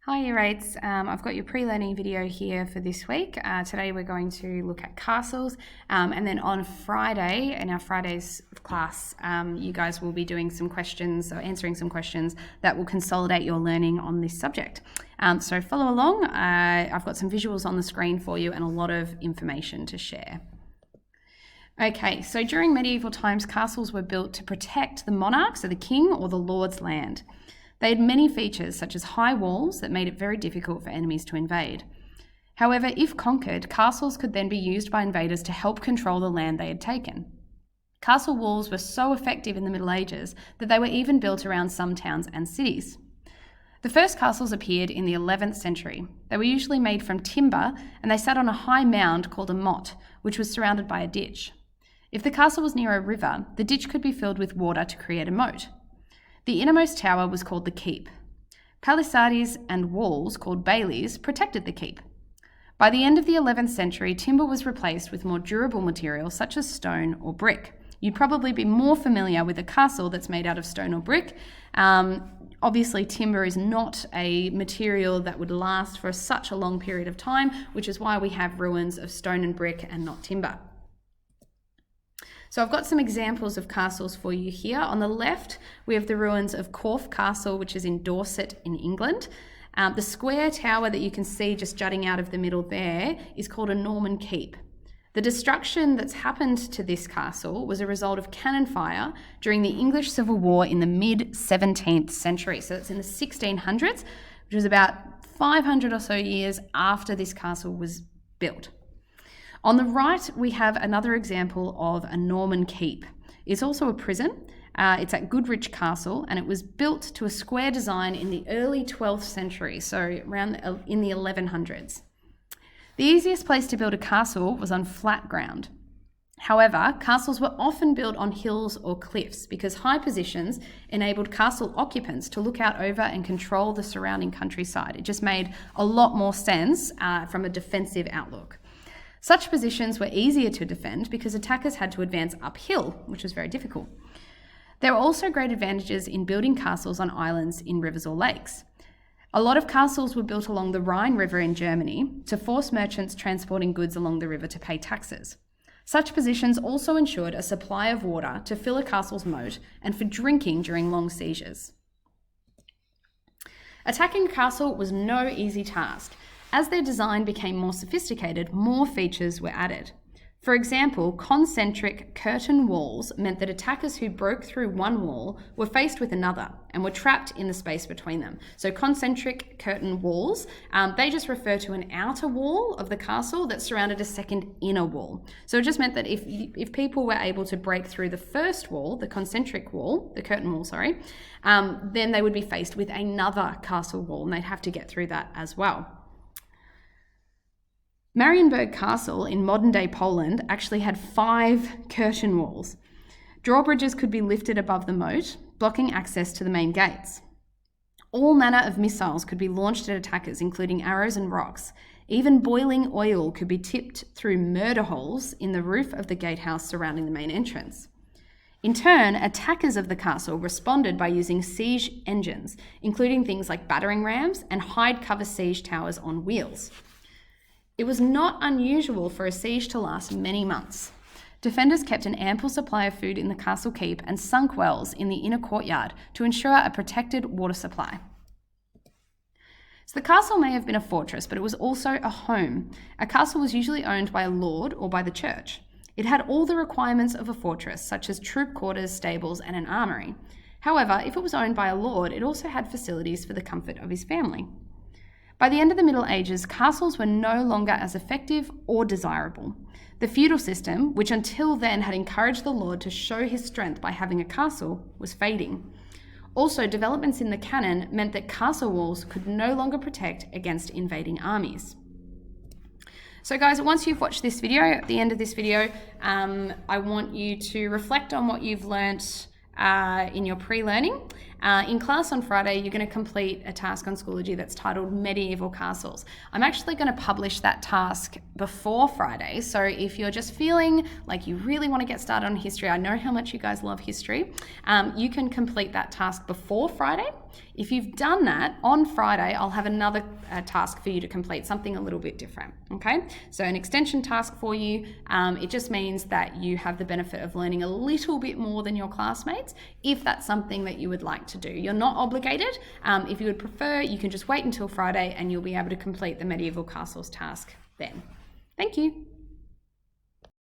Hi Year 8s, I've got your pre-learning video here for this week. Today we're going to look at castles, and then on Friday, in our Friday's class, you guys will be doing some questions or answering some questions that will consolidate your learning on this subject. So follow along. I've got some visuals on the screen for you and a lot of information to share. Okay, so during medieval times, castles were built to protect the monarch, so the king or the lord's land. They had many features, such as high walls that made it very difficult for enemies to invade. However, if conquered, castles could then be used by invaders to help control the land they had taken. Castle walls were so effective in the Middle Ages that they were even built around some towns and cities. The first castles appeared in the 11th century. They were usually made from timber, and they sat on a high mound called a motte, which was surrounded by a ditch. If the castle was near a river, the ditch could be filled with water to create a moat. The innermost tower was called the keep. Palisades and walls, called baileys, protected the keep. By the end of the 11th century, timber was replaced with more durable materials such as stone or brick. You'd probably be more familiar with a castle that's made out of stone or brick. Obviously, timber is not a material that would last for such a long period of time, which is why we have ruins of stone and brick and not timber. So I've got some examples of castles for you here. On the left, we have the ruins of Corfe Castle, which is in Dorset in England. The square tower that you can see just jutting out of the middle there is called a Norman keep. The destruction that's happened to this castle was a result of cannon fire during the English Civil War in the mid-17th century. So it's in the 1600s, which was about 500 or so years after this castle was built. On the right, we have another example of a Norman keep. It's also a prison. It's at Goodrich Castle, and it was built to a square design in the early 12th century, so around in the 1100s. The easiest place to build a castle was on flat ground. However, castles were often built on hills or cliffs because high positions enabled castle occupants to look out over and control the surrounding countryside. It just made a lot more sense from a defensive outlook. Such positions were easier to defend because attackers had to advance uphill, which was very difficult. There were also great advantages in building castles on islands in rivers or lakes. A lot of castles were built along the Rhine River in Germany to force merchants transporting goods along the river to pay taxes. Such positions also ensured a supply of water to fill a castle's moat and for drinking during long sieges. Attacking a castle was no easy task. As their design became more sophisticated, more features were added. For example, concentric curtain walls meant that attackers who broke through one wall were faced with another and were trapped in the space between them. So concentric curtain walls, they just refer to an outer wall of the castle that surrounded a second inner wall. So it just meant that if people were able to break through the first wall, the concentric wall, the curtain wall, then they would be faced with another castle wall and they'd have to get through that as well. Marienburg Castle in modern-day Poland actually had 5 curtain walls. Drawbridges could be lifted above the moat, blocking access to the main gates. All manner of missiles could be launched at attackers, including arrows and rocks. Even boiling oil could be tipped through murder holes in the roof of the gatehouse surrounding the main entrance. In turn, attackers of the castle responded by using siege engines, including things like battering rams and hide-cover siege towers on wheels. It was not unusual for a siege to last many months. Defenders kept an ample supply of food in the castle keep and sunk wells in the inner courtyard to ensure a protected water supply. So the castle may have been a fortress, but it was also a home. A castle was usually owned by a lord or by the church. It had all the requirements of a fortress, such as troop quarters, stables, and an armoury. However, if it was owned by a lord, it also had facilities for the comfort of his family. By the end of the Middle Ages, castles were no longer as effective or desirable. The feudal system, which until then had encouraged the lord to show his strength by having a castle, was fading. Also, developments in the canon meant that castle walls could no longer protect against invading armies. So guys, once you've watched this video, at the end of this video, I want you to reflect on what you've learnt in your pre-learning, In class on Friday, you're going to complete a task on Schoology that's titled Medieval Castles. I'm actually going to publish that task before Friday, so if you're just feeling like you really want to get started on history, I know how much you guys love history, you can complete that task before Friday. If you've done that, on Friday, I'll have another task for you to complete, something a little bit different, okay? So an extension task for you, it just means that you have the benefit of learning a little bit more than your classmates, if that's something that you would like to do. You're not obligated. If you would prefer, you can just wait until Friday and you'll be able to complete the Medieval Castles task then. Thank you.